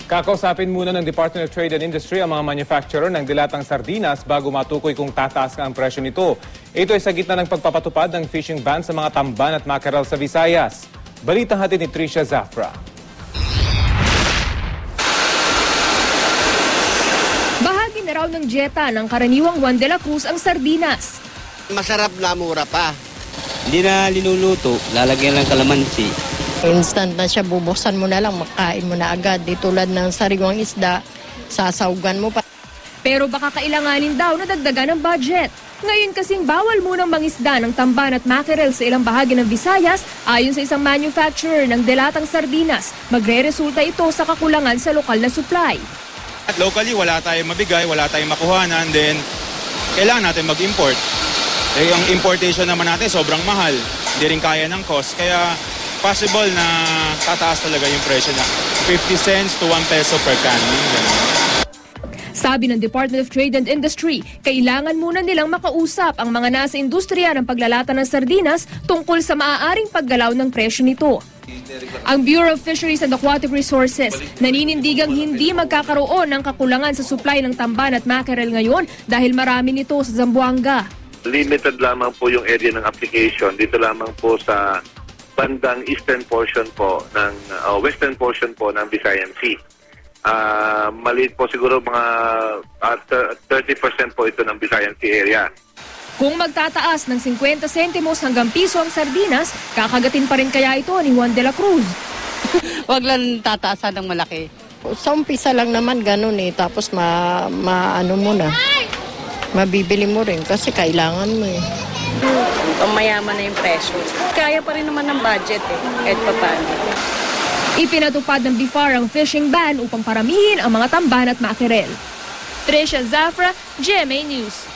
Kakausapin muna ng Department of Trade and Industry ang mga manufacturer ng dilatang sardinas bago matukoy kung tataas nga ang presyo nito. Ito ay sa gitna ng pagpapatupad ng fishing ban sa mga tamban at mackerel sa Visayas. Balitang hatid ni Tricia Zafra. Bahagi na raw ng dieta ng karaniwang Juan de la Cruz ang sardinas. Masarap na, mura pa. Hindi na linuluto, lalagyan ng kalamansi. Instant na siya, bubuksan mo na lang, makain mo na agad. Di tulad ng sariwang isda, sasawgan mo pa. Pero baka kailanganin daw na dagdagan ng budget. Ngayon kasing bawal munang mangisda ng tamban at mackerel sa ilang bahagi ng Visayas, ayon sa isang manufacturer ng dilatang sardinas, magre-resulta ito sa kakulangan sa lokal na supply. At locally, wala tayong mabigay, wala tayong makuhanan, then kailangan natin mag-import. Yung importation naman natin sobrang mahal, hindi rin kaya ng cost, kaya possible na tataas talaga yung presyo na 50 cents to 1 peso per can. Sabi ng Department of Trade and Industry, kailangan muna nilang makausap ang mga nasa industriya ng paglalata ng sardinas tungkol sa maaaring paggalaw ng presyo nito. Ang Bureau of Fisheries and Aquatic Resources naninindigang hindi magkakaroon ng kakulangan sa supply ng tamban at mackerel ngayon dahil marami nito sa Zamboanga. Limited lamang po yung area ng application. Dito lamang po sa bandang eastern portion po ng western portion po ng Visayan Sea. Maliit po siguro mga 30% po ito ng Visayan Sea area. Kung magtataas ng 50 sentimos hanggang piso ang sardinas, kakagatin pa rin kaya ito ni Juan de la Cruz. Wag lang tataasan ng malaki. Sa umpisa lang naman ganun tapos ano mo na, mabibili mo rin kasi kailangan mo Mayaman na yung presyo. Kaya pa rin naman ng budget kahit pa paano. Ipinatupad ng BIFAR ang fishing ban upang paramihin ang mga tamban at mackerel. Tricia Zafra, GMA News.